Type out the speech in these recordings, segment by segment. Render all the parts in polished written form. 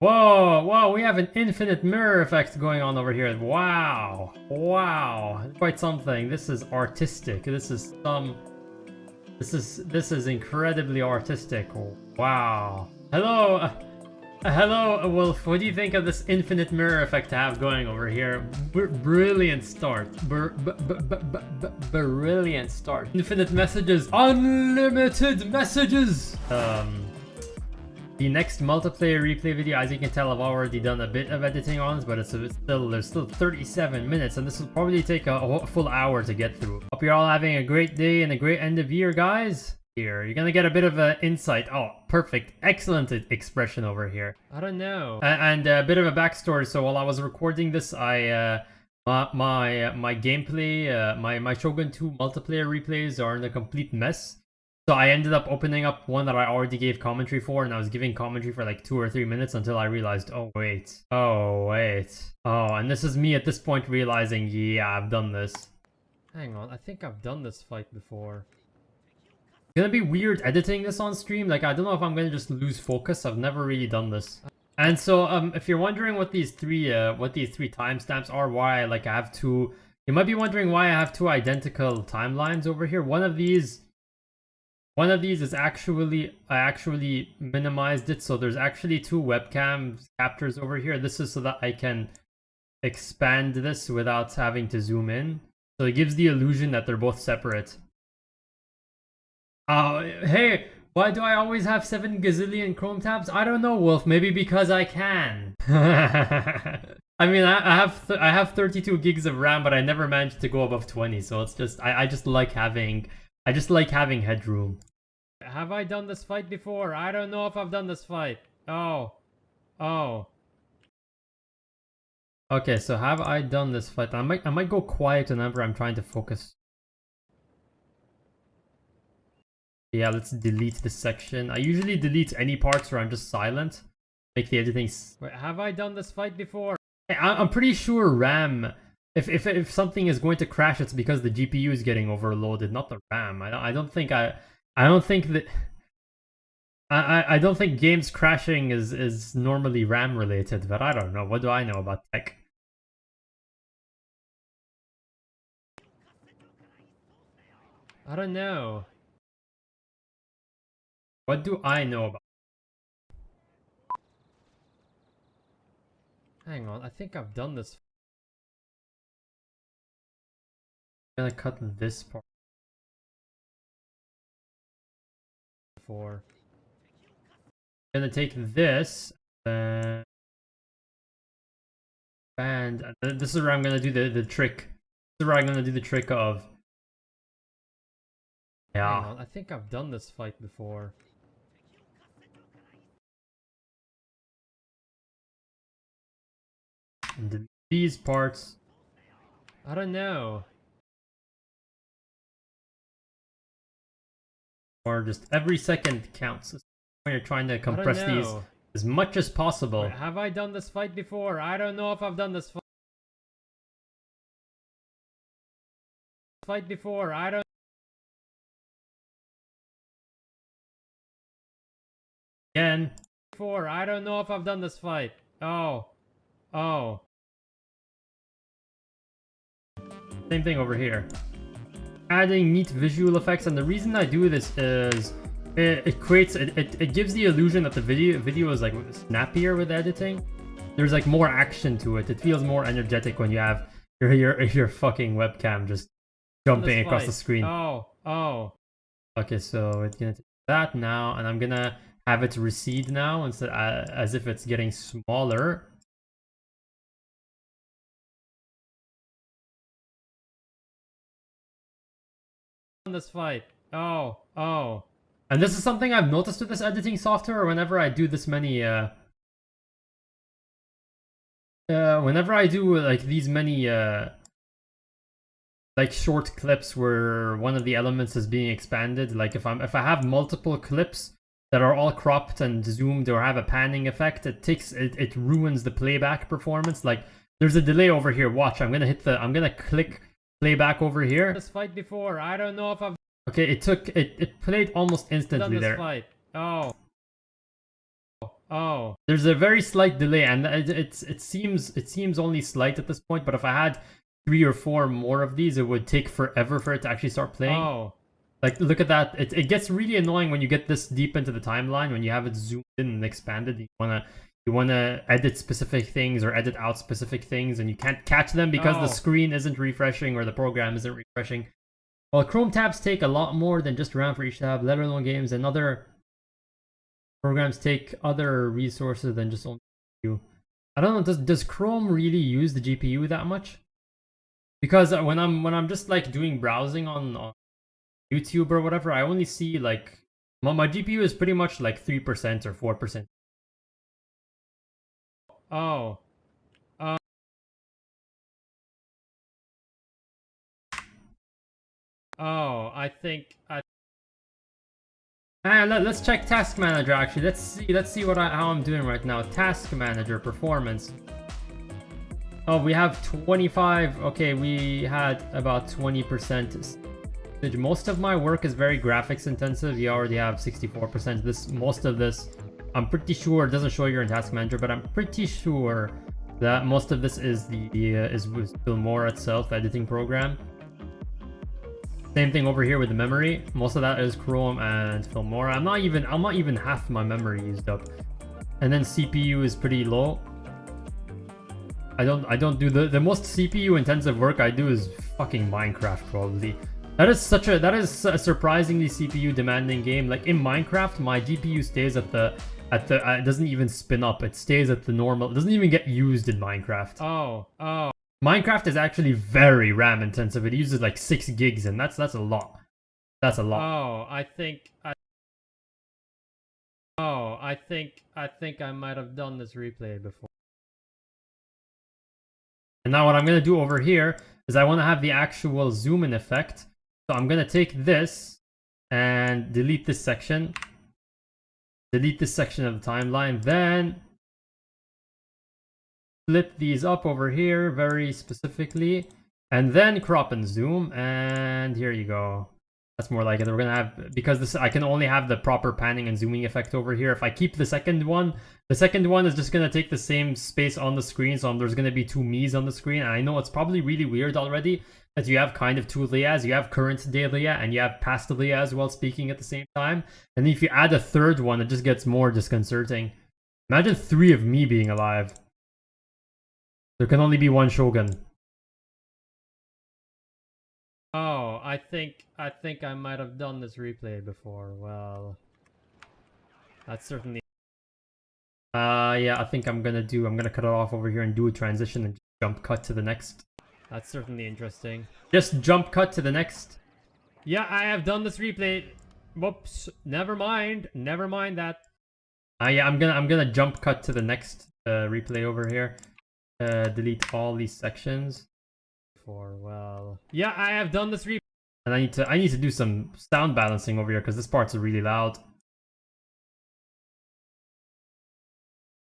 Whoa, whoa, we have an infinite mirror effect going on over here. Wow, wow, quite something. This is artistic. This is incredibly artistic. Wow. Hello, hello, Wolf. What do you think of this infinite mirror effect I have going over here? Brilliant start. Brilliant start. Infinite messages. Unlimited messages. The next multiplayer replay video, as you can tell, I've already done a bit of editing on this, but there's still 37 minutes, and this will probably take a full hour to get through. Hope you're all having a great day and a great end of year, guys. Here, you're gonna get a bit of an insight. Oh, perfect, excellent expression over here. I don't know. And a bit of a backstory. So while I was recording this, my gameplay, my Shogun 2 multiplayer replays are in a complete mess. So I ended up opening up one that I already gave commentary for, and I was giving commentary for like 2 or 3 minutes until I realized, oh wait, and this is me at this point realizing, yeah, I've done this. Hang on, I think I've done this fight before. It's gonna be weird editing this on stream. Like, I don't know if I'm gonna just lose focus. I've never really done this. And so, if you're wondering what these three timestamps are, why I have two, you might be wondering why I have two identical timelines over here. One of these is actually, I actually minimized it, so there's actually two webcam captures over here. This is so that I can expand this without having to zoom in. So it gives the illusion that they're both separate. Hey, why do I always have 7 gazillion Chrome tabs? I don't know, Wolf. Maybe because I can. I mean, I have 32 gigs of RAM, but I never managed to go above 20. So it's just I just like having headroom. Have I done this fight before? I don't know if I've done this fight. Oh. Okay, so have I done this fight? I might go quiet whenever I'm trying to focus. Yeah, let's delete this section. I usually delete any parts where I'm just silent. Make the editing. Wait, have I done this fight before? I'm pretty sure RAM. If something is going to crash, it's because the GPU is getting overloaded, not the RAM. I don't think games crashing is normally RAM related, but I don't know. What do I know about tech? I don't know. What do I know about? Hang on, I think I've done this. I'm gonna cut this part. I'm gonna take this and this is where I'm gonna do the trick. This is where I'm gonna do the trick of. Yeah, hang on, I think I've done this fight before. And these parts, I don't know. Or just every second counts when you're trying to compress these as much as possible. Wait, have I done this fight before? I don't know if I've done this fight before. I don't. Again. Before, I don't know if I've done this fight. Oh. Same thing over here. Adding neat visual effects, and the reason I do this is it gives the illusion that the video is like snappier with editing. There's like more action to it. It feels more energetic when you have your fucking webcam just jumping across the screen. Oh. Okay, so it's gonna take that now, and I'm gonna have it recede now instead as if it's getting smaller. This fight. Oh. And this is something I've noticed with this editing software. Whenever I do this many whenever I do like these many like short clips where one of the elements is being expanded, like if I have multiple clips that are all cropped and zoomed or have a panning effect, it ruins the playback performance. Like there's a delay over here. Watch, I'm gonna click playback over here. This fight before, I don't know if I've. Okay, it played almost instantly there. Fight. Oh, there's a very slight delay, and it seems only slight at this point. But if I had 3 or 4 more of these, it would take forever for it to actually start playing. Oh, like look at that! It gets really annoying when you get this deep into the timeline, when you have it zoomed in and expanded. You wanna edit specific things or edit out specific things, and you can't catch them because the screen isn't refreshing or the program isn't refreshing. Well, Chrome tabs take a lot more than just RAM for each tab, let alone games, and other programs take other resources than just only GPU. I don't know, does Chrome really use the GPU that much? Because when I'm just like doing browsing on YouTube or whatever, I only see like my GPU is pretty much like 3% or 4%. Oh. Oh, I think let's check Task Manager actually. Let's see how I'm doing right now. Task Manager performance. Oh, we have 25. Okay, we had about 20%. Most of my work is very graphics intensive. You already have 64%. Most of this, I'm pretty sure it doesn't show you in Task Manager, but I'm pretty sure that most of this is is Filmora itself, editing program. Same thing over here with the memory. Most of that is Chrome and Filmora. I'm not even half my memory used up. And then CPU is pretty low. I don't do the most CPU intensive work I do is fucking Minecraft probably. That is a surprisingly CPU demanding game. Like in Minecraft, my GPU stays at the it doesn't even spin up. It stays at the normal. It doesn't even get used in Minecraft. Oh. Minecraft is actually very RAM intensive. It uses like 6 gigs, and that's a lot. That's a lot. Oh, I think I might have done this replay before. And now what I'm gonna do over here is I want to have the actual zoom in effect. So I'm gonna take this and delete this section. Delete this section of the timeline. Then split these up over here very specifically, and then crop and zoom, and here you go. That's more like it. We're gonna have, because this I can only have the proper panning and zooming effect over here. If I keep the second one is just gonna take the same space on the screen, so there's gonna be 2 me's on the screen. And I know it's probably really weird already that you have kind of 2 Leas. You have current day Lea and you have past Lea as well speaking at the same time. And if you add a third one, it just gets more disconcerting. Imagine 3 of me being alive. There can only be 1 Shogun. Oh, I think I might have done this replay before. Well, that's certainly. Yeah, I think I'm gonna cut it off over here and do a transition and jump cut to the next. That's certainly interesting. Just jump cut to the next. Yeah, I have done this replay. Whoops. Never mind that. Yeah, I'm gonna jump cut to the next replay over here. Delete all these sections. Well, yeah, I have done this replay, and I need to do some sound balancing over here because this part's really loud.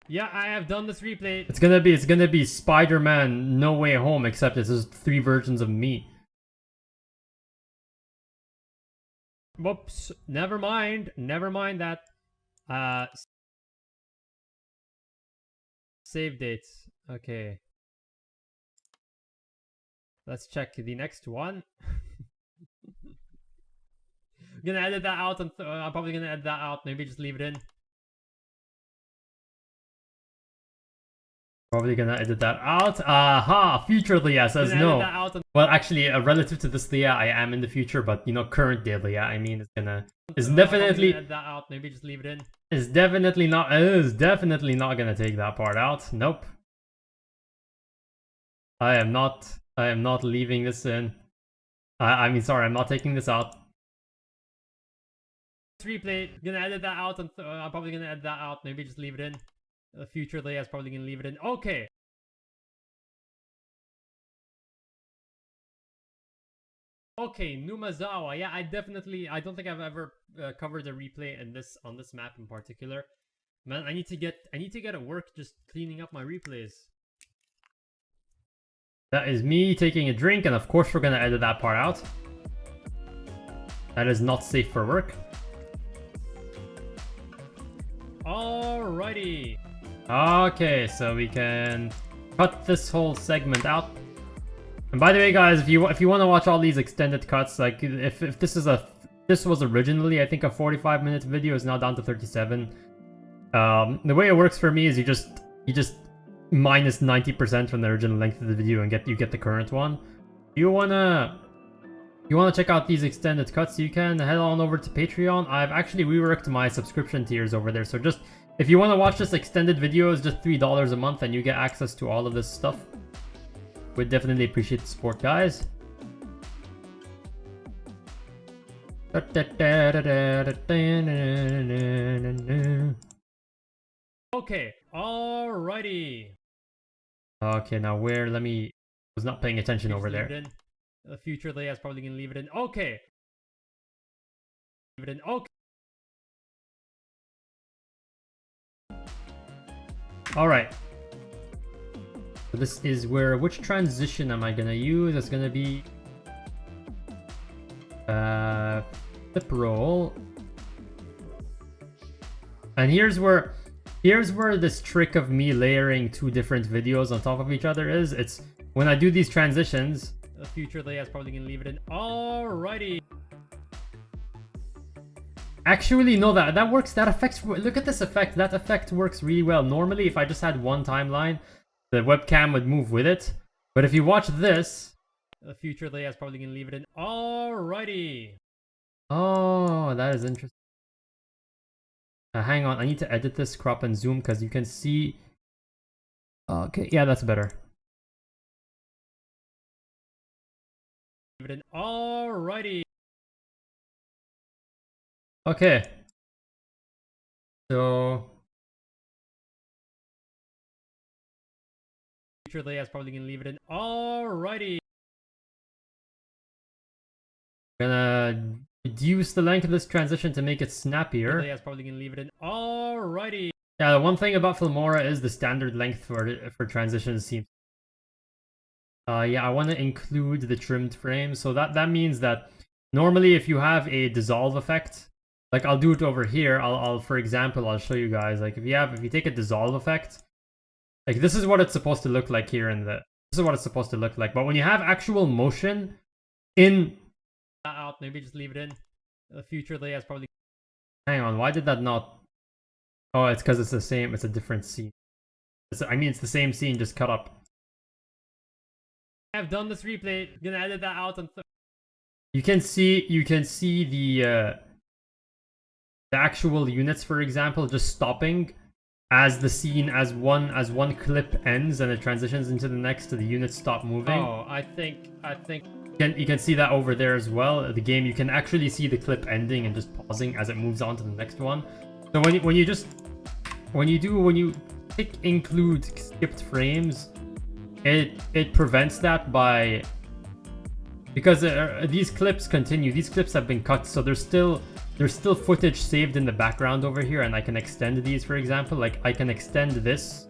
Yeah, I have done this replay. It's gonna be Spider-Man No Way Home, except it's just 3 versions of me. Whoops. Never mind that. Save dates. Okay. Let's check the next one. I'm gonna edit that out, and I'm probably gonna edit that out. Maybe just leave it in. Probably gonna edit that out. Aha! Future Lea says no. Well, actually, relative to this Lea, I am in the future, but you know, current day Lea, I mean, is definitely. Edit that out. Maybe just leave it in. It is definitely not gonna take that part out. Nope. I am not leaving this in. I mean, sorry, I'm not taking this out. Replay. Gonna edit that out, and I'm probably gonna edit that out. Maybe just leave it in. The future Lea is probably gonna leave it in. Okay. Okay, Numazawa. Yeah, I don't think I've ever covered a replay on this map in particular. Man, I need to get at work just cleaning up my replays. That is me taking a drink, and of course we're gonna edit that part out. That is not safe for work. Alrighty. Okay, so we can cut this whole segment out. And by the way, guys, if you want to watch all these extended cuts, like if this was originally I think a 45-minute video, it's now down to 37. The way it works for me is you just minus 90% from the original length of the video and you get the current one. You wanna check out these extended cuts, you can head on over to Patreon. I've actually reworked my subscription tiers over there, so just if you want to watch this extended videos, just $3 a month and you get access to all of this stuff. We'd definitely appreciate the support, guys. Okay, alrighty. Okay, now where? I was not paying attention over there. The future layout's probably gonna leave it in. Okay. Leave it in. Okay. Alright. So this is where, which transition am I gonna use? It's gonna be flip roll. And here's where this trick of me layering two different videos on top of each other is. It's when I do these transitions. The future layout's probably gonna leave it in. Alrighty. Actually, no, that works. That affects. Look at this effect. That effect works really well. Normally, if I just had one timeline, the webcam would move with it. But if you watch this, the future layout's probably gonna leave it in. Alrighty. Oh, that is interesting. Hang on, I need to edit this, crop and zoom, because you can see. Okay, yeah, that's better. Alrighty. Okay. So future layout's probably gonna leave it in. Alrighty. Gonna reduce the length of this transition to make it snappier. Layout's probably gonna leave it in. Alrighty. Yeah, the one thing about Filmora is the standard length for transitions seems. Yeah, I want to include the trimmed frame. So that means that normally if you have a dissolve effect, like I'll do it over here. I'll for example, I'll show you guys. Like if you take a dissolve effect, like this is what it's supposed to look like here this is what it's supposed to look like. But when you have actual motion in out, maybe just leave it in. The future layout's probably. Hang on, why did that not? Oh, it's because it's the same. It's a different scene. I mean, it's the same scene, just cut up. I've done this replay. Gonna edit that out. You can see the actual units, for example, just stopping as the scene as one clip ends and it transitions into the next. The units stop moving. Oh, I think you can see that over there as well. The game, you can actually see the clip ending and just pausing as it moves on to the next one. So when you click include skipped frames, it prevents that because these clips continue. These clips have been cut, so there's still footage saved in the background over here, and I can extend these, for example. Like I can extend this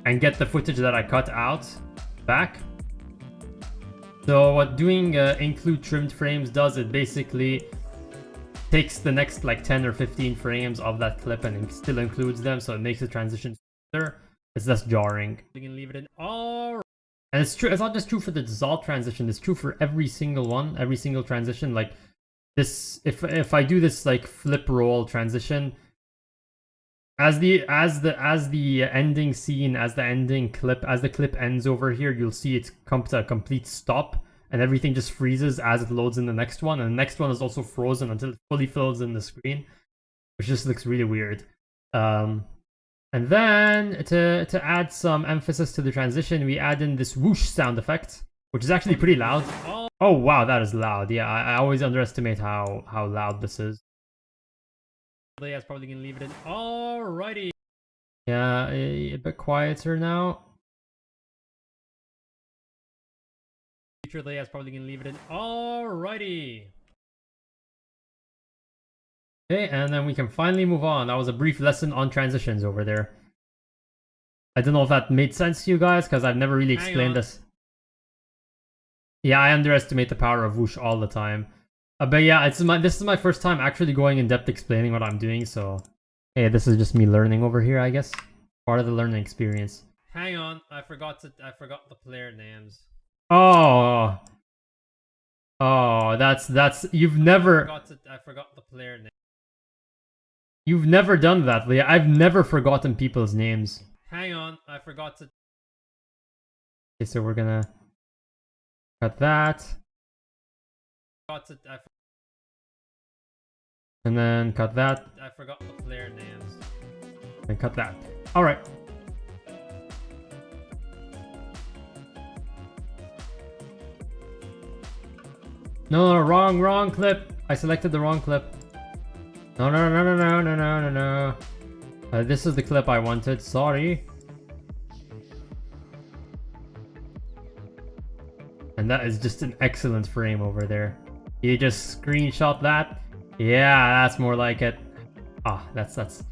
and get the footage that I cut out back. So what doing include trimmed frames does, it basically takes the next like 10 or 15 frames of that clip and still includes them, so it makes the transition smoother. It's less jarring. You can leave it in all. And it's true. It's not just true for the dissolve transition. It's true for every single one, every single transition. Like this, if I do this like flip roll transition, as the ending scene, as the ending clip, as the clip ends over here, you'll see it come to a complete stop, and everything just freezes as it loads in the next one. And the next one is also frozen until it fully fills in the screen, which just looks really weird. And then to add some emphasis to the transition, we add in this whoosh sound effect, which is actually pretty loud. Oh wow, that is loud. Yeah, I always underestimate how loud this is. Leia's probably gonna leave it in. Alrighty. Yeah, a bit quieter now. Future Leia's probably gonna leave it in. Alrighty. Okay, and then we can finally move on. That was a brief lesson on transitions over there. I don't know if that made sense to you guys, because I've never really explained this. Yeah, I underestimate the power of whoosh all the time. But yeah, this is my first time actually going in depth explaining what I'm doing, so Hey, this is just me learning over here, I guess. Part of the learning experience. Hang on, I forgot the player names. Oh. Oh, that's you've never I forgot the player name. You've never done that, Leah. I've never forgotten people's names. Hang on, I forgot to. Okay, so we're gonna cut that. And then cut that. I forgot the player names. And cut that. Alright. No, wrong clip. I selected the wrong clip. No. This is the clip I wanted. Sorry. And that is just an excellent frame over there. You just screenshot that. Yeah, that's more like it. Ah, that's just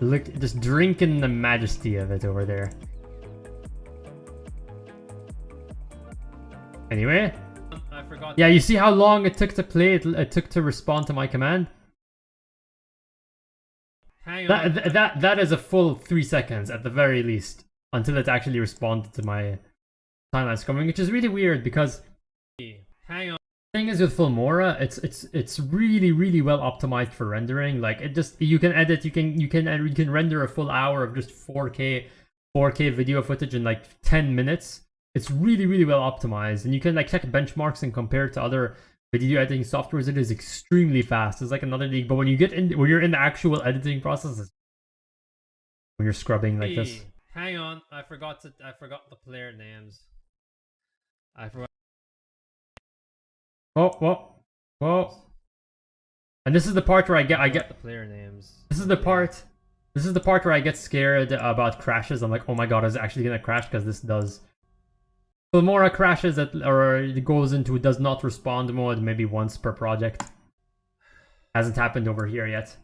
look, just drinking the majesty of it over there. Anyway, I forgot. Yeah, you see how long it took to play it? It took to respond to my command. Hang on. That is a full 3 seconds at the very least until it actually responded to my timeline coming, which is really weird because. Hang on. The thing is with Filmora, it's really well optimized for rendering. Like it just you can edit, you can render a full hour of just 4K video footage in like 10 minutes. It's really well optimized, and you can like check benchmarks and compare it to other video editing softwares. It is extremely fast. It's like another league. But when you get in, when you're in the actual editing process, when you're scrubbing like this. Hang on, I forgot the player names. I forgot. Whoa. And this is the part where I get the player names. This is the part where I get scared about crashes. I'm like, oh my god, is it actually gonna crash? Because this does. Filmora crashes or it goes into does not respond mode maybe once per project. Hasn't happened over here yet.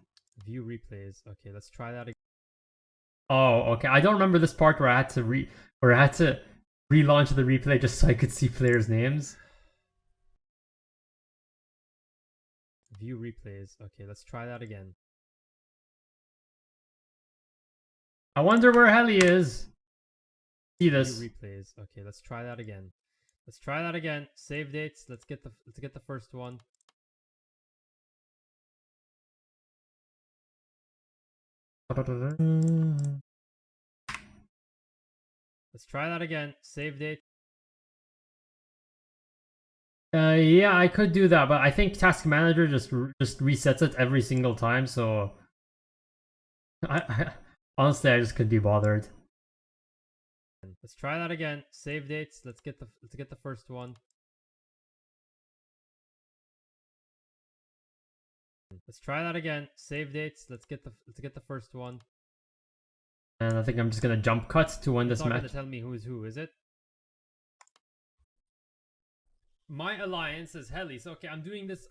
View replays. Okay, let's try that again. Oh, okay. I don't remember this part where I had to relaunch the replay just so I could see players' names. View replays. Okay, let's try that again. I wonder where Heli is. See this. View replays. Okay, let's try that again. Let's try that again. Save dates. Let's get the first one. Let's try that again. Save date. Yeah, I could do that, but I think Task Manager just resets it every single time, so honestly, I just couldn't be bothered. Let's try that again. Save dates. Let's get the first one. Let's try that again. Save dates. Let's get the first one. And I think I'm just gonna jump cut to when this match. Gonna tell me who's who, is it? My alliance is Heli. So okay, I'm doing this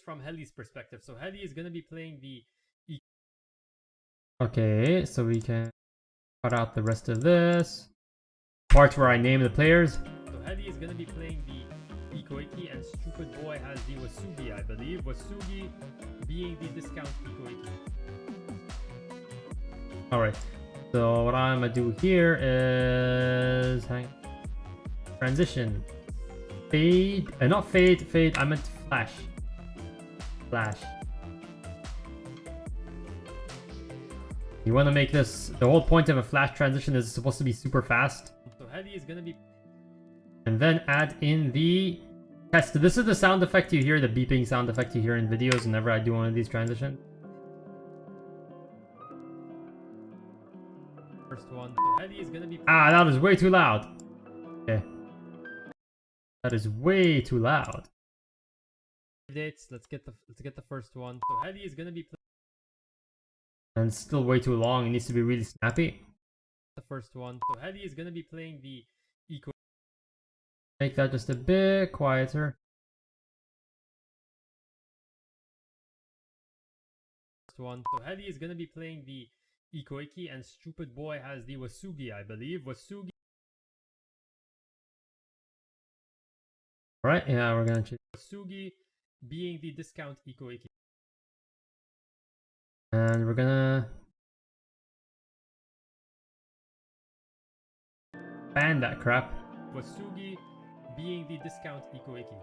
from Heli's perspective. So Heli is gonna be playing the. Okay, so we can cut out the rest of this part where I name the players. So Heli is gonna be playing the Ikoiki, and Stupid Boy has the Wasugi, I believe. Wasugi being the discount Ikoiki. Alright, so what I'm gonna do here is transition. Fade, not fade, I meant flash. You want to make this, the whole point of a flash transition is supposed to be super fast. So Heli is gonna be. And then add in the test. This is the sound effect you hear, the beeping sound effect you hear in videos whenever I do one of these transitions. First one. So Heli is gonna be. Ah, that was way too loud. Okay. That is way too loud. Dates. Let's get the first one. So Heli is gonna be. And it's still way too long. It needs to be really snappy. The first one. So Heli is gonna be playing the eco. Make that just a bit quieter. First one. So Heli is gonna be playing the Ikoiki, and Stupid Boy has the Wasugi, I believe. Wasugi. Alright, yeah, we're gonna choose Wasugi being the discount Ikoiki. And we're gonna ban that crap. Wasugi being the discount Ikoiki.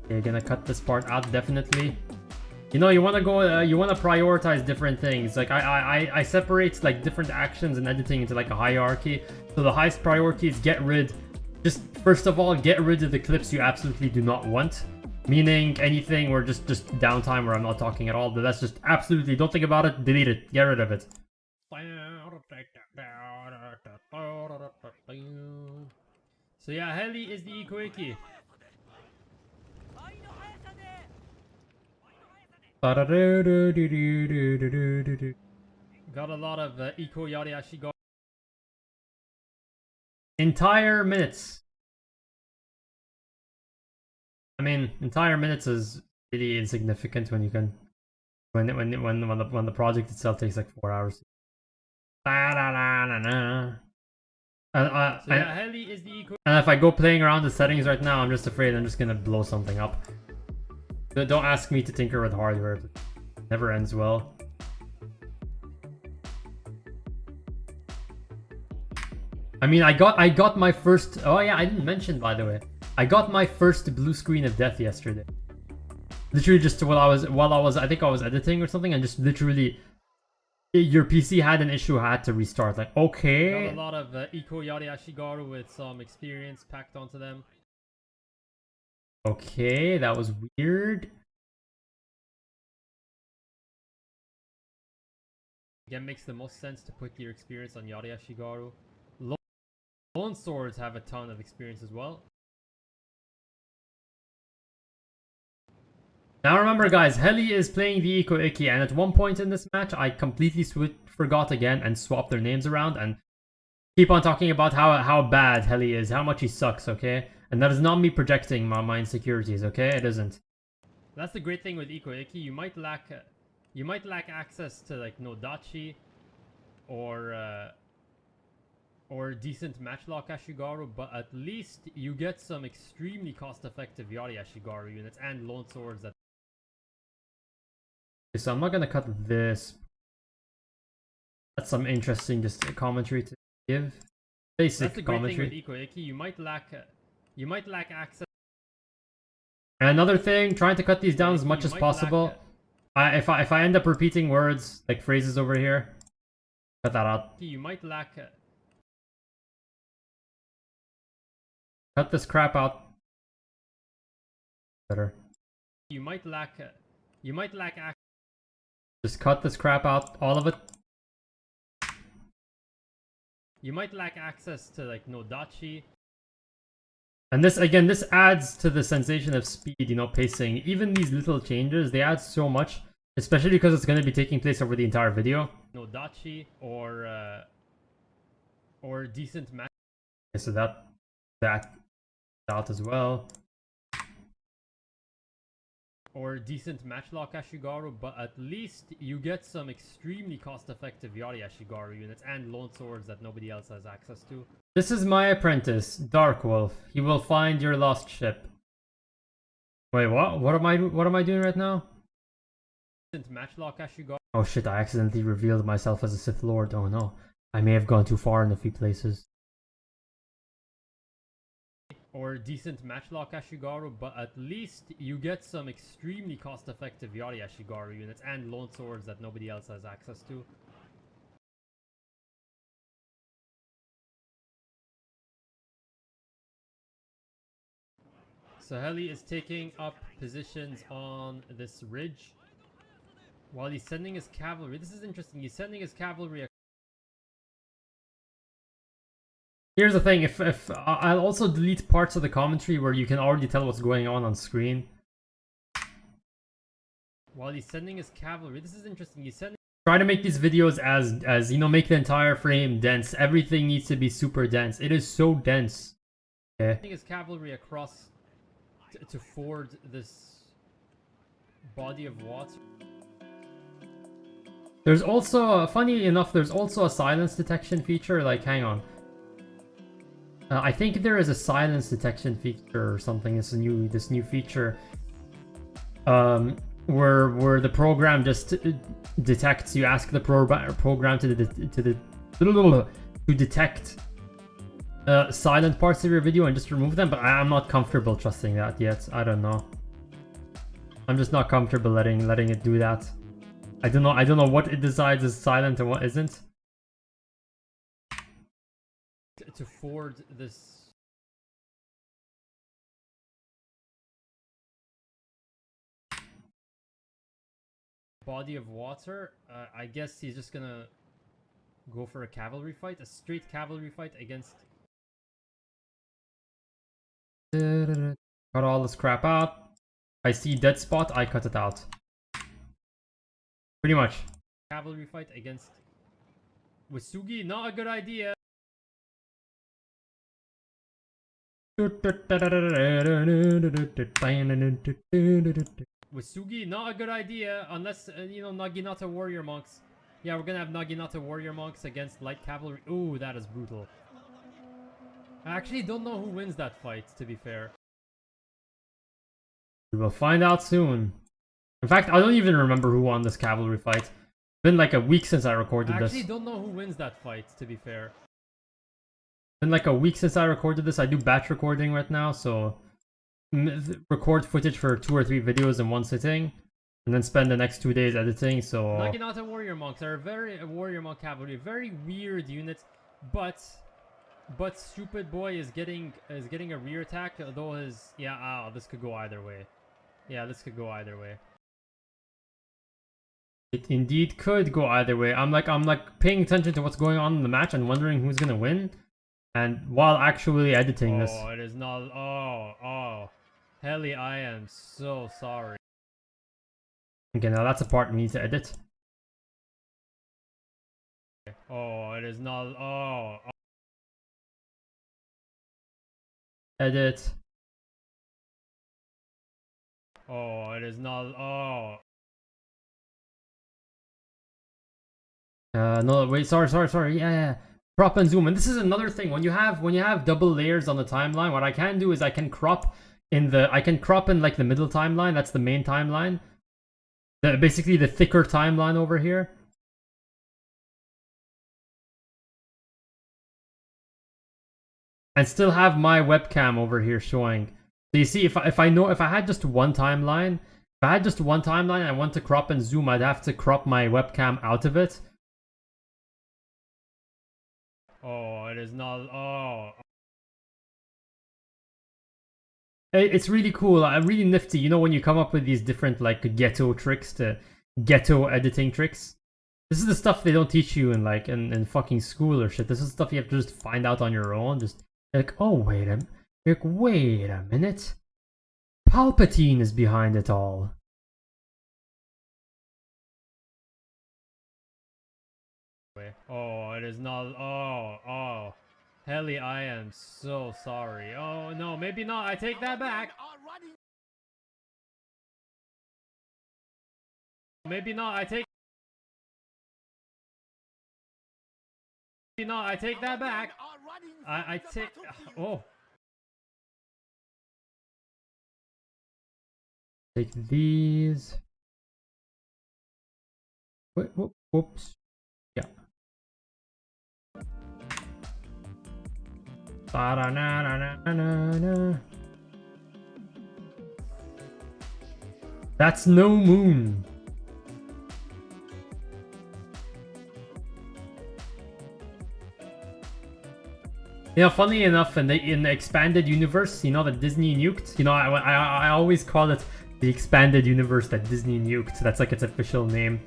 You're gonna cut this part out, definitely. You know, you wanna go, you wanna prioritize different things. Like I separate like different actions and editing into like a hierarchy. So the highest priority is just first of all, get rid of the clips you absolutely do not want. Meaning anything where just downtime where I'm not talking at all. But that's just absolutely, don't think about it, delete it, get rid of it. So yeah, Heli is the Ikoiki. Got a lot of Iko Yariashi go. Entire minutes. I mean, entire minutes is really insignificant when you can when the project itself takes like 4 hours. And if I go playing around the settings right now, I'm just afraid I'm just gonna blow something up. Don't ask me to tinker with hardware. It never ends well. I mean, I got my first. Oh yeah, I didn't mention, by the way. I got my first blue screen of death yesterday. Literally just while I was I think I was editing or something, and just literally your PC had an issue, had to restart. Like, okay. Got a lot of Iko Yariashigaru with some experience packed onto them. Okay, that was weird. Again, makes the most sense to put your experience on Yariashigaru. Lone Swords have a ton of experience as well. Now remember guys, Heli is playing the Ikoiki, and at one point in this match, I completely forgot again and swapped their names around and keep on talking about how bad Heli is, how much he sucks, okay? And that is not me projecting my insecurities, okay? It isn't. That's the great thing with Ikoiki. You might lack access to like Nodachi or decent matchlock Ashigaru, but at least you get some extremely cost-effective Yari Ashigaru units and Lone Swords that. Okay, so I'm not gonna cut this. That's some interesting just commentary to give. Basic That's the great commentary. Thing with Ikoiki. You might lack access. And another thing, trying to cut these down as much as possible. If I end up repeating words like phrases over here, cut that out. You might lack. Cut this crap out. Better. You might lack access. Just cut this crap out, all of it. You might lack access to like Nodachi. And this, again, this adds to the sensation of speed, you know, pacing. Even these little changes, they add so much. Especially because it's going to be taking place over the entire video. Nodachi or decent match. Okay, so that out as well. Or decent matchlock Ashigaru, but at least you get some extremely cost-effective Yari Ashigaru units and Lone Swords that nobody else has access to. This is my apprentice, Dark Wolf. He will find your lost ship. Wait, what? What am I doing right now? Matchlock Ashigaru. Oh shit, I accidentally revealed myself as a Sith Lord. Oh no. I may have gone too far in a few places. Or decent matchlock Ashigaru, but at least you get some extremely cost-effective Yari Ashigaru units and Lone Swords that nobody else has access to. So Heli is taking up positions on this ridge while he's sending his cavalry. This is interesting. He's sending his cavalry. Here's the thing, if I'll also delete parts of the commentary where you can already tell what's going on screen. While he's sending his cavalry, this is interesting, he's sending... Try to make these videos as you know, make the entire frame dense. Everything needs to be super dense. It is so dense. Okay. Sending his cavalry across to ford this body of water. There's also, funny enough, there's also a silence detection feature, like, hang on. I think there is a silence detection feature or something. This new feature, where the program just detects. You ask the program to detect silent parts of your video and just remove them. But I'm not comfortable trusting that yet. I don't know. I'm just not comfortable letting it do that. I don't know what it decides is silent and what isn't. To forward this body of water, I guess he's just gonna go for a cavalry fight, a straight cavalry fight against. Cut all this crap out. I see dead spot, I cut it out. Pretty much. Cavalry fight against Wasugi, not a good idea. Wasugi, not a good idea unless, you know, Naginata warrior monks. Yeah, we're gonna have Naginata warrior monks against light cavalry. Ooh, that is brutal. I actually don't know who wins that fight, to be fair. We will find out soon. In fact, I don't even remember who won this cavalry fight. It's been like a week since I recorded this. I actually don't know who wins that fight, to be fair. Been like a week since I recorded this. I do batch recording right now, so record footage for 2 or 3 videos in one sitting, and then spend the next 2 days editing. So Naginata warrior monks are a warrior monk cavalry, very weird unit, but Stupid Boy is getting a rear attack. Though his this could go either way. Yeah, this could go either way. It indeed could go either way. I'm like paying attention to what's going on in the match and wondering who's gonna win. And while actually editing this. Oh, it is not. Oh. Helly, I am so sorry. Okay, now that's a part we need to edit. Oh, it is not. Oh. Edit. Oh, it is not. Oh. No, wait, sorry. Yeah. Crop and zoom, and this is another thing. When you have double layers on the timeline, what I can do is I can crop in like the middle timeline. That's the main timeline. Basically the thicker timeline over here. And still have my webcam over here showing. So you see, if I had just one timeline, and I want to crop and zoom, I'd have to crop my webcam out of it. Oh, it is not. Oh. It's really cool. Really nifty. You know, when you come up with these different like ghetto editing tricks. This is the stuff they don't teach you in fucking school or shit. This is stuff you have to just find out on your own. Just like, oh wait a minute. Palpatine is behind it all. Oh, it is not. Oh. Helly, I am so sorry. Oh, no, maybe not. I take that back. Maybe not. I take that back. I take. Oh. Take these. Whoops. Yeah. That's no moon. You know, funny enough, in the expanded universe, you know, that Disney nuked. You know, I always call it the expanded universe that Disney nuked. That's like its official name.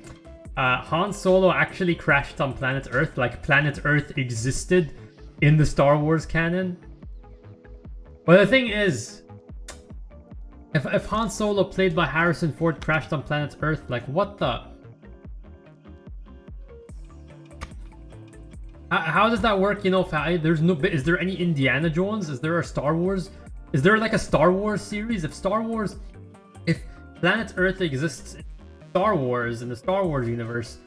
Han Solo actually crashed on planet Earth. Like planet Earth existed in the Star Wars canon. But the thing is, if Han Solo, played by Harrison Ford, crashed on planet Earth, like what the? How does that work? You know, there's no. Is there any Indiana Jones? Is there a Star Wars? Is there like a Star Wars series? If planet Earth exists in Star Wars, in the Star Wars universe,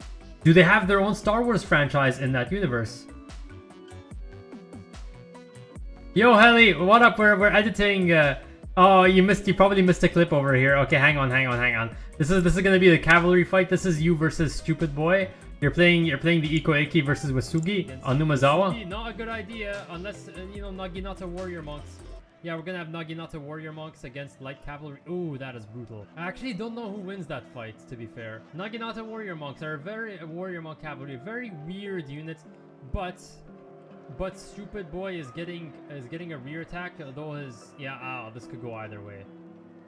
do they have their own Star Wars franchise in that universe? Yo, Heli, what up? We're editing. Oh, you probably missed a clip over here. Okay, hang on. This is gonna be the cavalry fight. This is you versus Stupid Boy. You're playing the Iko versus Wasugi on Numazawa. Not a good idea unless you know Naginata warrior monks. Yeah, we're gonna have Naginata warrior monks against light cavalry. Ooh, that is brutal. I actually don't know who wins that fight, to be fair. Naginata warrior monks are warrior monk cavalry, very weird unit, but Stupid Boy is getting a rear attack, though his this could go either way.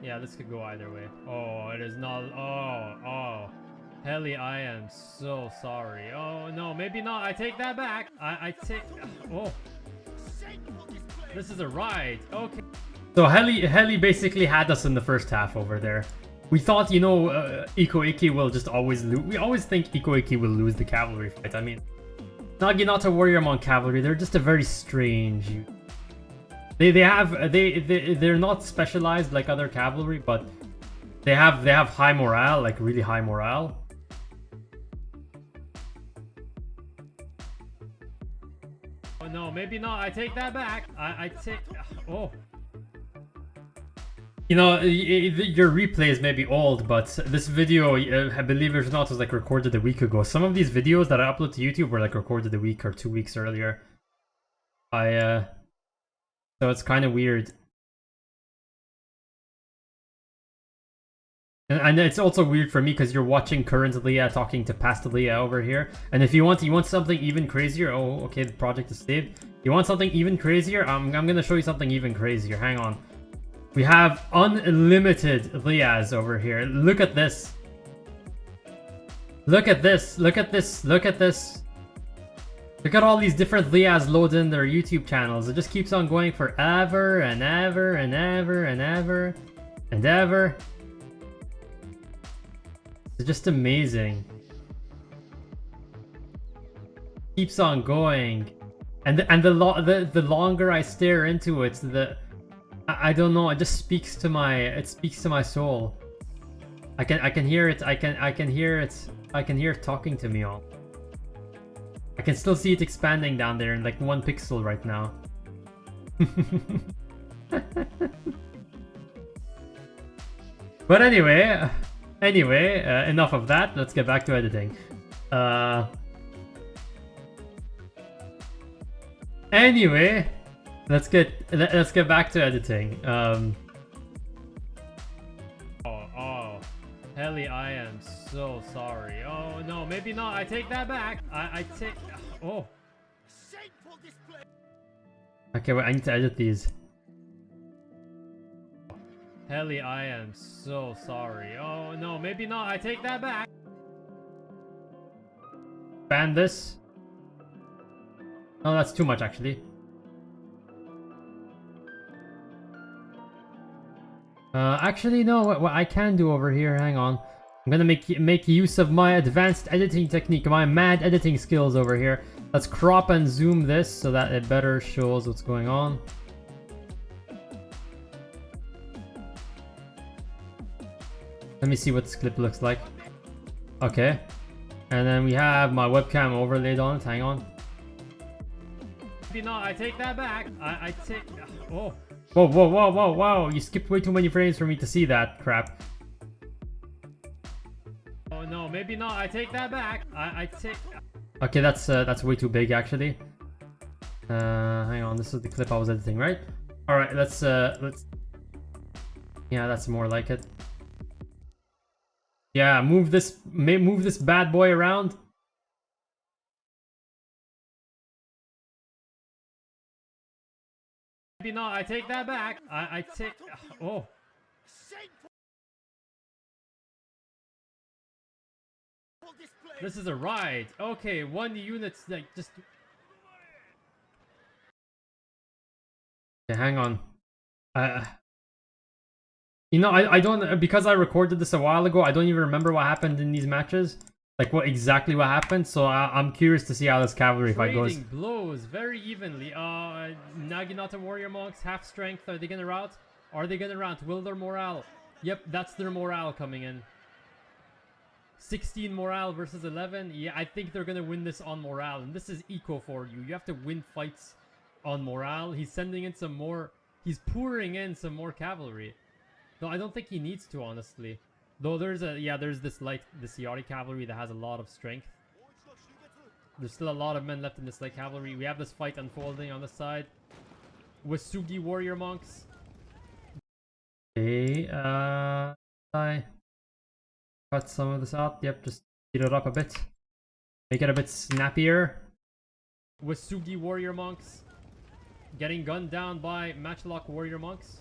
Yeah, this could go either way. Oh, it is not. Oh. Heli, I am so sorry. Oh no, maybe not. I take that back. I take. Oh. This is a ride. Okay. So Heli basically had us in the first half over there. We thought, you know, Iko will just always lose. We always think Iko will lose the cavalry fight. I mean, Naginata warrior monk cavalry. They're just a very strange. They're not specialized like other cavalry, but they have high morale, like really high morale. Oh no, maybe not. I take that back. I take. Oh. You know, your replays may be old, but this video, believe it or not, was like recorded a week ago. Some of these videos that I upload to YouTube were like recorded a week or 2 weeks earlier. So it's kind of weird. And it's also weird for me because you're watching current Leah talking to past Leah over here. And if you want something even crazier, oh, okay, the project is saved. You want something even crazier? I'm gonna show you something even crazier. Hang on. We have unlimited Leahs over here. Look at this. Look at this. Look at this. Look at this. Look at all these different Leahs loaded in their YouTube channels. It just keeps on going forever and ever and ever and ever and ever. It's just amazing. Keeps on going, and the longer I stare into it, I don't know. It just speaks to my soul. I can hear it. I can hear it. I can hear it talking to me all. I can still see it expanding down there in like 1 pixel right now. But anyway, enough of that. Let's get back to editing. Anyway, let's get back to editing. Oh, Heli, I am so sorry. Oh no, maybe not. I take that back. I take. Oh. Okay, wait. I need to edit these. Heli, I am so sorry. Oh no, maybe not. I take that back. Ban this. Oh, that's too much actually. Actually, no. What I can do over here? Hang on. I'm gonna make use of my advanced editing technique, my mad editing skills over here. Let's crop and zoom this so that it better shows what's going on. Let me see what this clip looks like. Okay. And then we have my webcam overlaid on it. Hang on. Maybe not. I take that back. I take. Oh. Whoa. You skipped way too many frames for me to see that crap. Oh no, maybe not. I take that back. I take. Okay, that's way too big actually. Hang on. This is the clip I was editing, right? All right. Let's. Yeah, that's more like it. Yeah, move this bad boy around. Maybe not. I take that back. I take. Oh. This is a ride. Okay, 1 unit's like just. Okay, hang on. You know, I don't, because I recorded this a while ago, I don't even remember what happened in these matches. Like, exactly what happened, so I'm curious to see how this cavalry fight goes. Trading blows very evenly. Naginata warrior monks, half strength, are they gonna rout? Are they gonna rout? Will their morale? Yep, that's their morale coming in. 16 morale versus 11. Yeah, I think they're gonna win this on morale, and this is eco for you. You have to win fights on morale. He's sending in some more. He's pouring in some more cavalry. No, I don't think he needs to, honestly. Though there's this Yachty cavalry that has a lot of strength. There's still a lot of men left in this light cavalry. We have this fight unfolding on the side with Sugi warrior monks. Okay, I cut some of this out. Yep, just speed it up a bit. Make it a bit snappier. With Sugi warrior monks getting gunned down by matchlock warrior monks.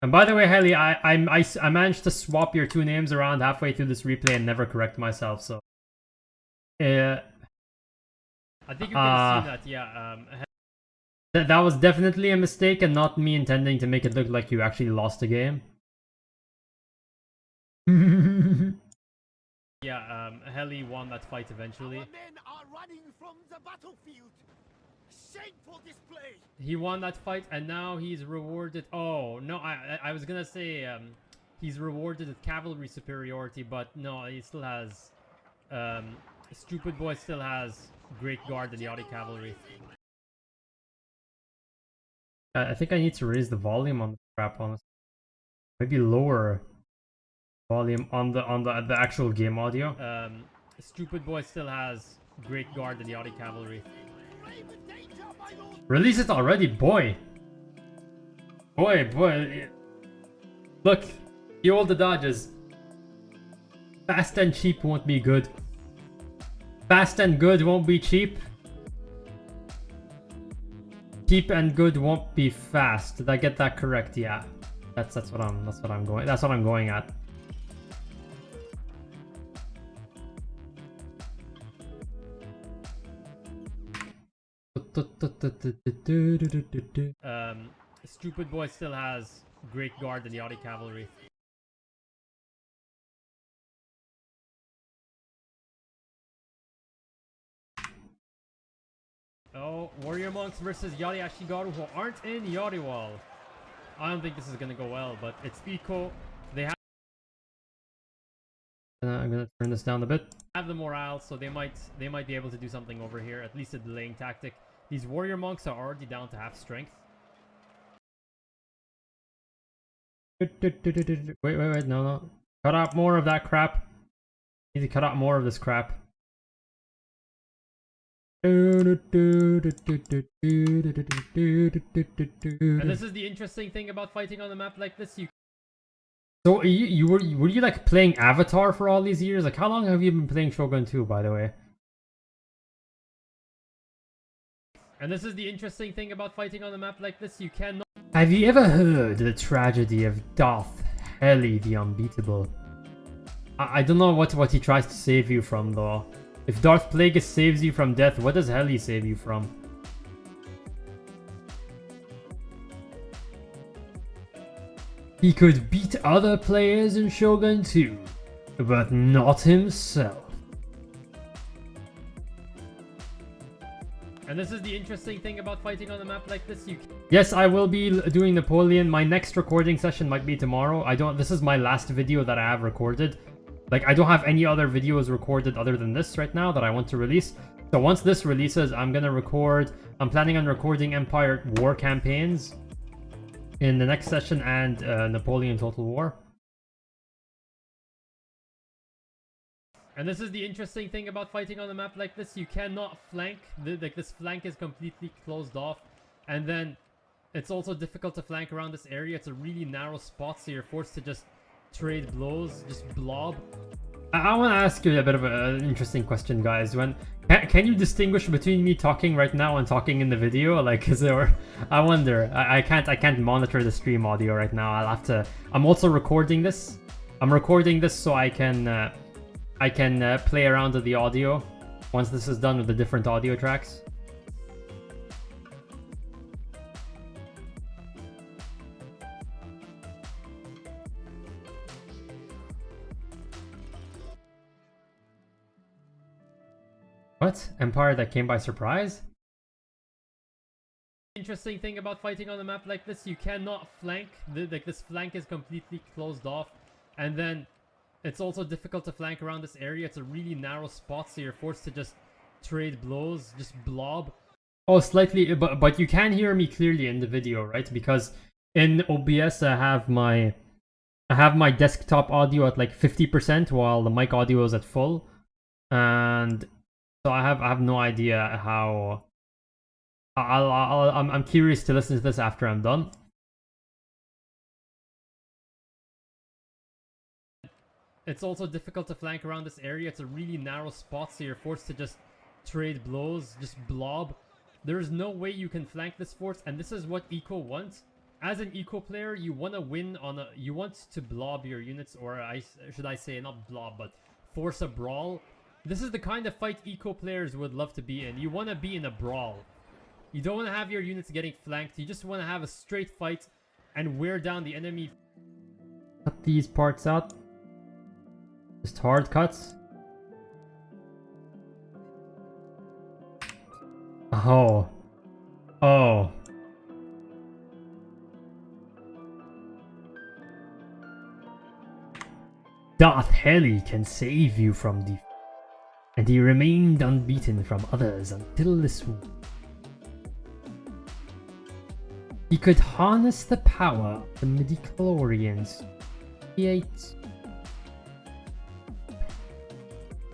And by the way, Haley, I managed to swap your two names around halfway through this replay and never correct myself. So, I think you could have seen that. Yeah, that was definitely a mistake and not me intending to make it look like you actually lost the game. Yeah, Heli won that fight eventually. Our men are running from the battlefield. Shameful display. He won that fight and now he's rewarded. Oh no, I was gonna say he's rewarded with cavalry superiority, but no, he still has stupid boy still has great guard and Yachty cavalry. I think I need to raise the volume on the crap, honestly. Maybe lower volume on the actual game audio. Stupid boy still has great guard and Yachty cavalry. Release it already, boy. Boy. Look, you all the dodges. Fast and cheap won't be good. Fast and good won't be cheap. Cheap and good won't be fast. Did I get that correct? Yeah. That's what I'm going at. Stupid boy still has great guard and Yachty cavalry. Oh, warrior monks versus Yachty Ashigaru who aren't in Yachty wall. I don't think this is gonna go well, but it's Eco. They have. I'm gonna turn this down a bit. Have the morale, so they might be able to do something over here. At least a delaying tactic. These warrior monks are already down to half strength. Wait, no. Cut out more of that crap. Need to cut out more of this crap. And this is the interesting thing about fighting on a map like this. So were you like playing Avatar for all these years? Like how long have you been playing Shogun 2, by the way? And this is the interesting thing about fighting on a map like this. You cannot. Have you ever heard the tragedy of Darth Heli the Unbeatable? I don't know what he tries to save you from though. If Darth Plagueis saves you from death, what does Heli save you from? He could beat other players in Shogun 2, but not himself. And this is the interesting thing about fighting on a map like this. Yes, I will be doing Napoleon. My next recording session might be tomorrow. This is my last video that I have recorded. Like, I don't have any other videos recorded other than this right now that I want to release. So once this releases, I'm planning on recording Empire War campaigns in the next session and Napoleon Total War. And this is the interesting thing about fighting on a map like this. You cannot flank. Like, this flank is completely closed off. And then it's also difficult to flank around this area. It's a really narrow spot, so you're forced to just trade blows, just blob. I want to ask you a bit of an interesting question, guys. Can you distinguish between me talking right now and talking in the video? Like, is there? I wonder. I can't monitor the stream audio right now. I'll have to. I'm also recording this. I'm recording this so I can play around with the audio once this is done with the different audio tracks. What? Empire that came by surprise? Interesting thing about fighting on a map like this, you cannot flank. Like, this flank is completely closed off. And then It's also difficult to flank around this area. It's a really narrow spot, so you're forced to just trade blows, just blob. Oh, slightly, but you can hear me clearly in the video, right? Because in OBS I have my desktop audio at like 50% while the mic audio is at full, and so I have no idea how. I'm curious to listen to this after I'm done. It's also difficult to flank around this area. It's a really narrow spot, so you're forced to just trade blows, just blob. There is no way you can flank this force, and this is what Eco wants. As an Eco player, you want to win on a... You want to blob your units, or should I say, not blob, but force a brawl. This is the kind of fight Eco players would love to be in. You want to be in a brawl. You don't want to have your units getting flanked. You just want to have a straight fight and wear down the enemy. Cut these parts out. Just hard cuts. Oh. Oh. Darth Heli can save you from defeat, and he remained unbeaten from others until this swoop. He could harness the power of the midichlorians.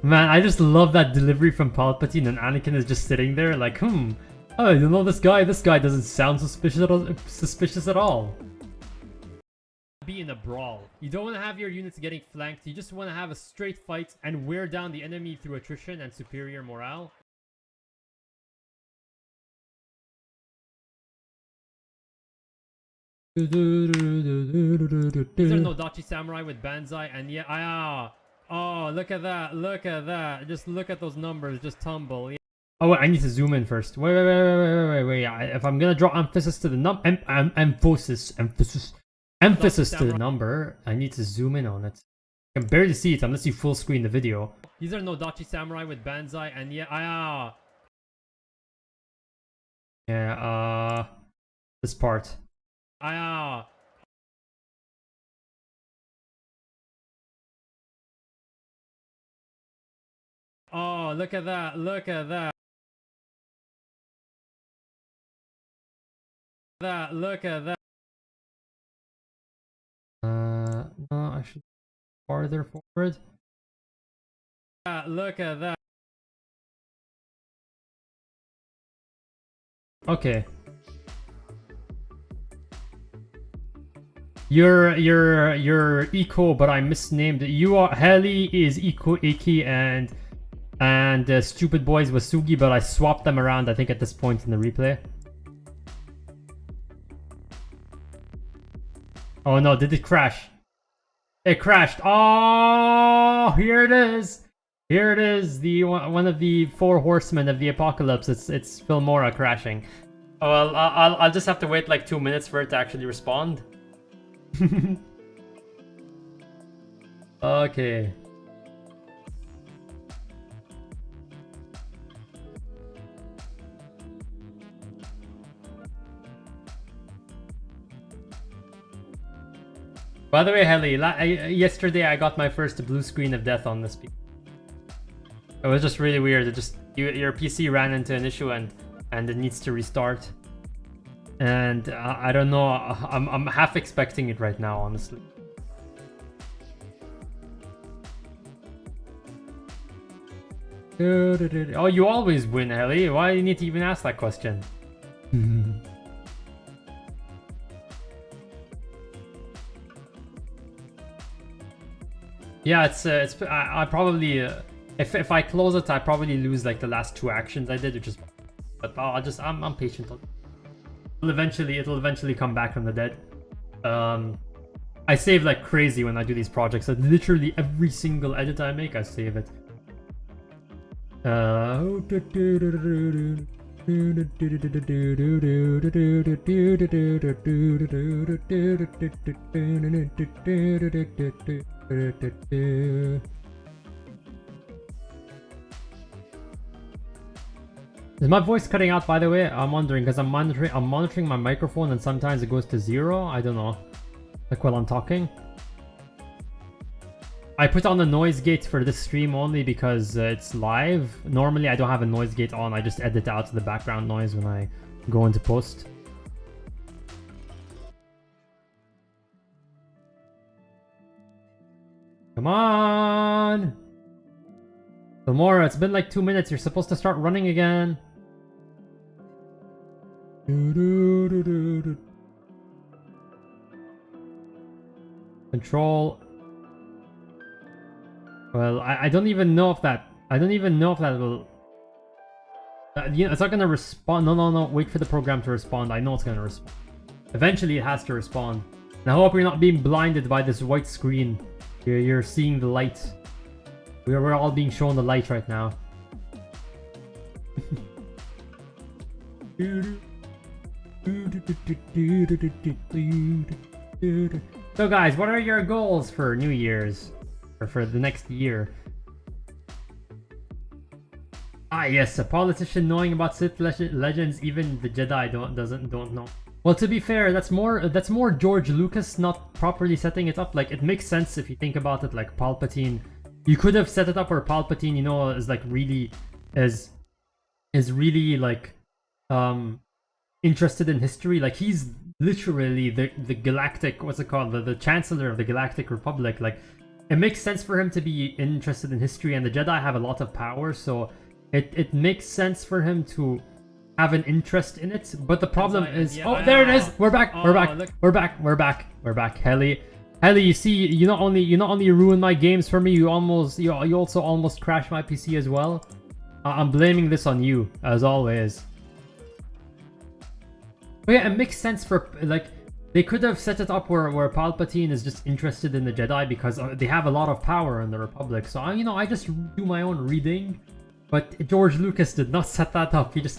Man, I just love that delivery from Palpatine, and Anakin is just sitting there like, oh, you know this guy doesn't sound suspicious at all. Be in a brawl. You don't want to have your units getting flanked. You just want to have a straight fight and wear down the enemy through attrition and superior morale. These are no Dachi Samurai with Banzai, and yeah, oh, look at that, just look at those numbers, just tumble. Yeah. Oh wait, I need to zoom in first. Wait. If I'm gonna draw emphasis to the emphasis to the number, I need to zoom in on it. I can barely see it unless you full screen the video. These are no Dachi Samurai with Banzai, and yeah, this part. Oh, look at that, look at that. Look at that. No, I should farther forward. Look at that. Okay. You're Eco, but I misnamed it. You are Heli is Eco Iki and Stupid Boys was Sugi, but I swapped them around I think at this point in the replay. Oh no, did it crash? It crashed. Oh, here it is. Here it is. The one of the 4 horsemen of the apocalypse. It's Filmora crashing. Oh well, I'll just have to wait like 2 minutes for it to actually respond. Okay. By the way, Heli, yesterday I got my first blue screen of death on this PC. It was just really weird. It just your PC ran into an issue and it needs to restart. And I don't know. I'm half expecting it right now, honestly. Oh, you always win, Heli. Why do you need to even ask that question? Yeah, I probably if I close it, I probably lose like the last 2 actions I did, which is. But I'm patient. It'll eventually come back from the dead. I save like crazy when I do these projects. Like, literally every single edit I make, I save it. Is my voice cutting out, by the way? I'm wondering, because I'm monitoring my microphone and sometimes it goes to 0. I don't know. Like while I'm talking. I put on the noise gate for this stream only because it's live. Normally I don't have a noise gate on. I just edit out the background noise when I go into post. Come on! Filmora, it's been like 2 minutes. You're supposed to start running again. Control. Well, I don't even know if that... I don't even know if that will... you know, it's not gonna respond. No. Wait for the program to respond. I know it's gonna respond. Eventually it has to respond. And I hope you're not being blinded by this white screen. You're seeing the light. We're all being shown the light right now. So guys, what are your goals for New Year's? Or for the next year? Ah yes, a politician knowing about Sith legends, even the Jedi don't know. Well, to be fair, that's more George Lucas not properly setting it up. Like, it makes sense if you think about it. Like Palpatine, you could have set it up where Palpatine, you know, is like really is really like interested in history. Like, he's literally the galactic, what's it called, the Chancellor of the Galactic Republic. Like, it makes sense for him to be interested in history, and the Jedi have a lot of power, so it makes sense for him to have an interest in it. But the problem is, yeah, oh, there it is. We're back. Oh, We're back. look. We're back. Helly, you see, you not only ruined my games for me, you also almost crashed my PC as well. I'm blaming this on you, as always. But yeah, it makes sense for, like, they could have set it up where Palpatine is just interested in the Jedi because they have a lot of power in the Republic. So I just do my own reading. But George Lucas did not set that up. He just...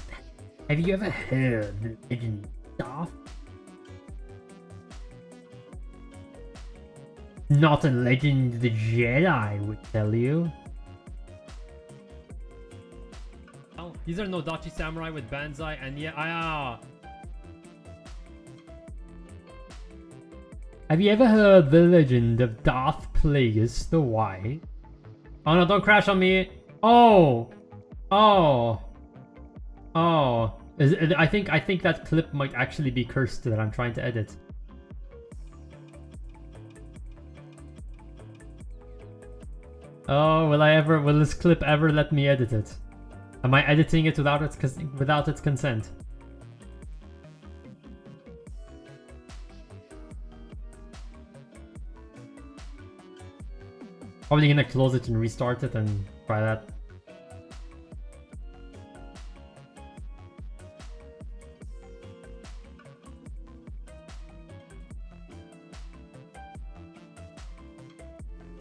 Have you ever heard the legend of Darth? Not a legend the Jedi would tell you. Oh, these are no Dachi Samurai with Banzai, and yeah, Have you ever heard the legend of Darth Plagueis the Wise? Oh no, don't crash on me! Oh! I think that clip might actually be cursed that I'm trying to edit. Oh, will this clip ever let me edit it? Am I editing it without its consent? Probably gonna close it and restart it and try that.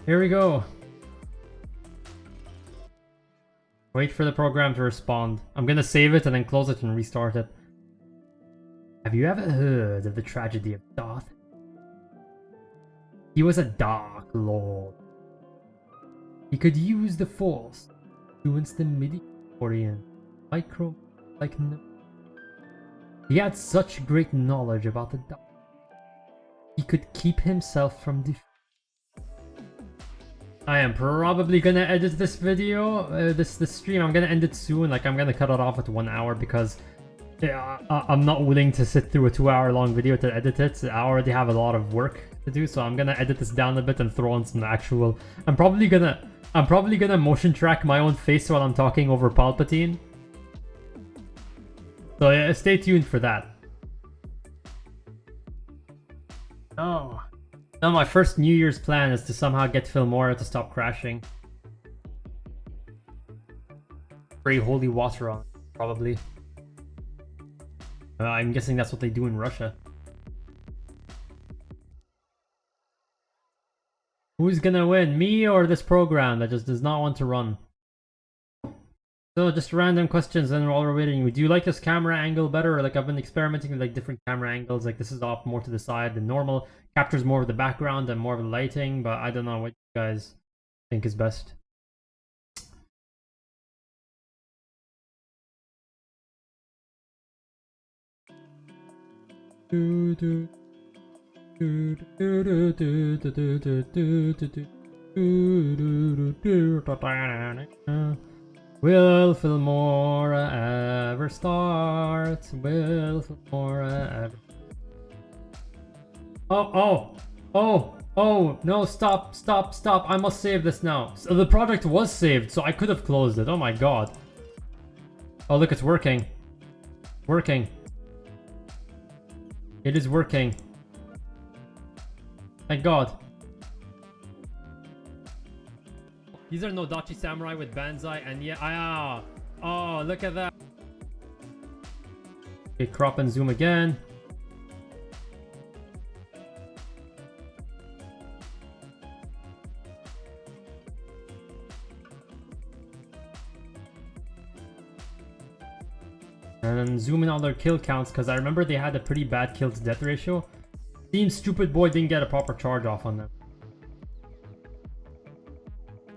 Here we go. Wait for the program to respond. I'm gonna save it and then close it and restart it. Have you ever heard of the tragedy of Darth? He was a Dark Lord. He could use the Force to influence the midi-chlorian micro like no. He had such great knowledge about the Dark. He could keep himself from defeat. I am probably gonna edit this video, this stream. I'm gonna end it soon. Like, I'm gonna cut it off at 1 hour because I'm not willing to sit through a 2-hour long video to edit it. I already have a lot of work to do, so I'm gonna edit this down a bit and throw in some actual. I'm probably gonna motion track my own face while I'm talking over Palpatine. So yeah, stay tuned for that. Oh. Now my first New Year's plan is to somehow get Filmora to stop crashing. Spray holy water on it, probably. I'm guessing that's what they do in Russia. Who's gonna win? Me or this program that just does not want to run? So just random questions and while we're waiting. Do you like this camera angle better? Like, I've been experimenting with like different camera angles. Like, this is off more to the side than normal. Captures more of the background and more of the lighting, but I don't know what you guys think is best. Will Fillmore ever start? Will Fillmore ever... Oh, no, stop. I must save this now. So the project was saved, so I could have closed it. Oh my god. Oh, look, it's working. Working. It is working. Thank god. These are Nodachi Samurai with Banzai, and yeah, oh, look at that. Okay, crop and zoom again. And then zoom in on their kill counts, because I remember they had a pretty bad kill to death ratio. Seems Stupid Boy didn't get a proper charge off on them.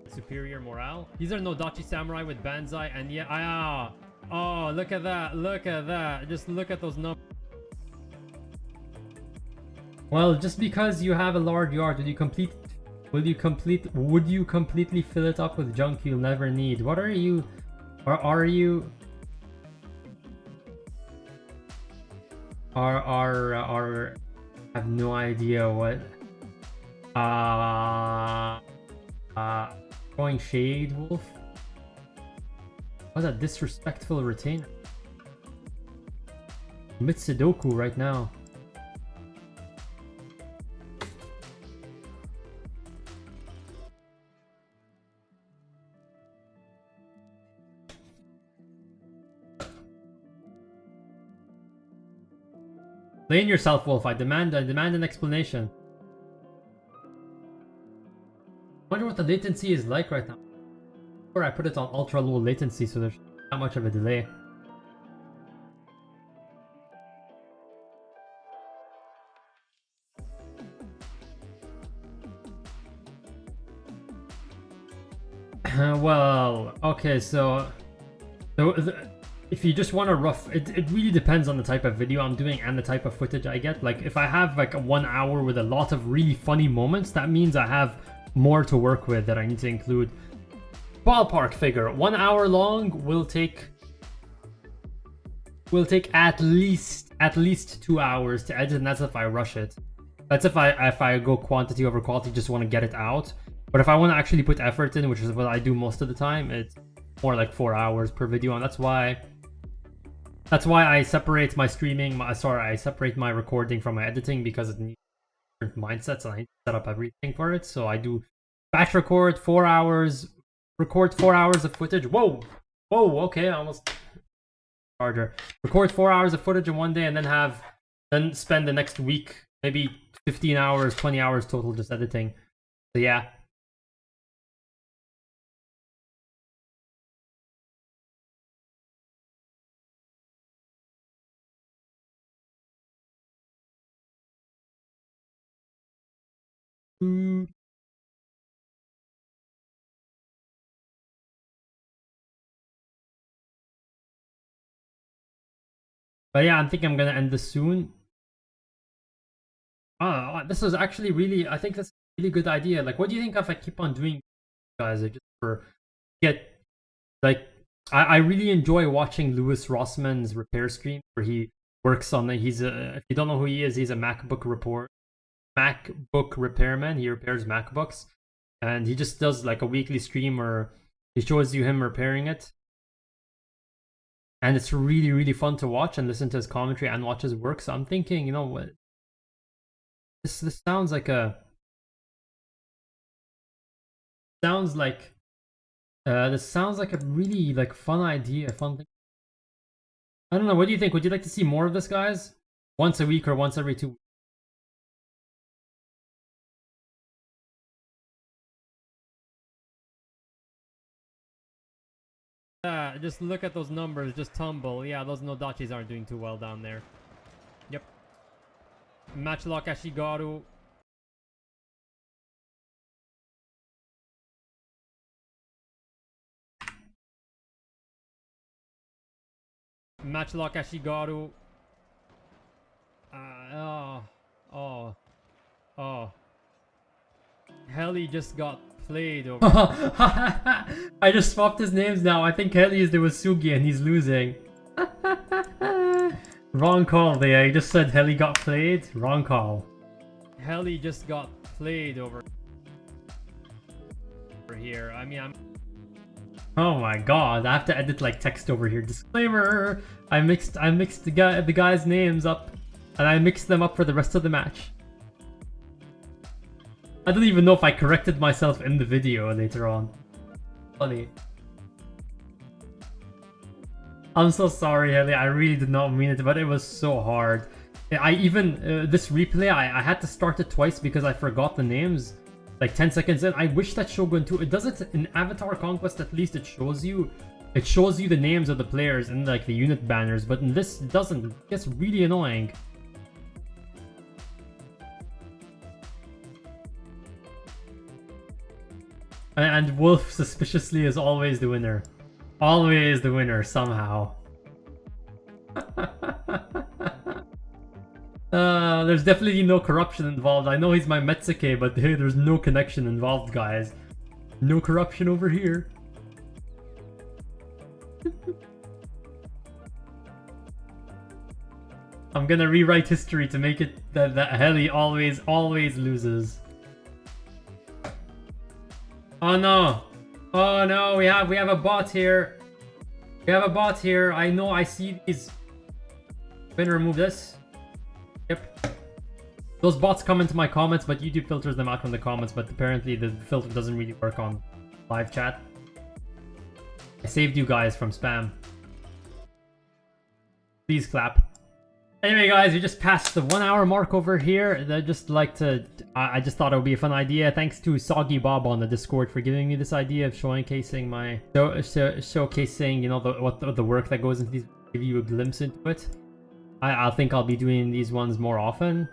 Superior morale. These are Nodachi Samurai with Banzai, and yeah, oh, look at that. Just look at those numbers. Well, just because you have a large yard, would you completely fill it up with junk you'll never need? What are you, I have no idea what, throwing shade, Wolf? What a disrespectful retainer. Commit Sudoku right now. Explain yourself, Wolf. I demand an explanation. I wonder what the latency is like right now. Or I put it on ultra low latency, so there's not much of a delay. Well, okay, so if you just want a rough, it really depends on the type of video I'm doing and the type of footage I get. Like if I have like a 1 hour with a lot of really funny moments, that means I have more to work with that I need to include. Ballpark figure, 1 hour long will take at least 2 hours to edit, and that's if I rush it. That's if I go quantity over quality, just want to get it out. But if I want to actually put effort in, which is what I do most of the time, it's more like 4 hours per video, and that's why I separate my streaming, I separate my recording from my editing, because it needs different mindsets and I need to set up everything for it. So I do batch record 4 hours, record 4 hours of footage. Whoa, okay, I almost charger. Record 4 hours of footage in one day, and then spend the next week, maybe 15 hours, 20 hours total just editing. So yeah. But yeah, I think I'm gonna end this soon. This is actually really, I think that's a really good idea. Like, what do you think if I keep on doing, guys? Just for I really enjoy watching Louis Rossman's repair stream, where he works on if you don't know who he is, he's a MacBook repairman. He repairs MacBooks, and he just does like a weekly stream where he shows you him repairing it. And it's really, really fun to watch and listen to his commentary and watch his work. So I'm thinking, you know what? This sounds like a really like fun idea, fun thing. I don't know. What do you think? Would you like to see more of this, guys? Once a week or once every 2 weeks? Just look at those numbers, just tumble. Yeah, those Nodachis aren't doing too well down there. Yep. Matchlock Ashigaru. Matchlock Ashigaru. Oh. Helly just got played over. I just swapped his names now. I think Heli is the Wasugi and he's losing. Wrong call there. I just said Heli got played. Wrong call. Heli just got played over here. I mean, oh my god, I have to edit like text over here. Disclaimer: I mixed the guys' names up, and I mixed them up for the rest of the match. I don't even know if I corrected myself in the video later on. Funny. I'm so sorry, Heli. I really did not mean it, but it was so hard. I even this replay, I had to start it twice because I forgot the names. Like 10 seconds in. I wish that Shogun 2, it does it in Avatar Conquest. At least it shows you the names of the players and like the unit banners, but in this it doesn't. It gets really annoying. And Wolf suspiciously is always the winner. Always the winner somehow. There's definitely no corruption involved. I know he's my Metsuke, but hey, there's no connection involved, guys. No corruption over here. I'm gonna rewrite history to make it that Heli always loses. Oh no! Oh no! We have a bot here. We have a bot here. I know. I see these. I'm gonna remove this. Yep. Those bots come into my comments, but YouTube filters them out from the comments. But apparently the filter doesn't really work on live chat. I saved you guys from spam. Please clap. Anyway, guys, we just passed the 1 hour mark over here. I just thought it would be a fun idea. Thanks to Soggy Bob on the Discord for giving me this idea of showcasing my showcasing, you know, the work that goes into these. Give you a glimpse into it. I think I'll be doing these ones more often.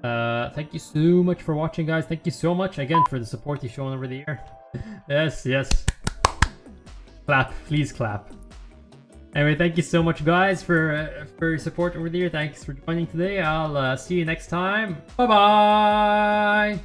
Thank you so much for watching, guys. Thank you so much again for the support you've shown over the year. Yes, yes. Clap, please clap. Anyway, thank you so much, guys, for your support over the year. Thanks for joining today. I'll see you next time. Bye bye.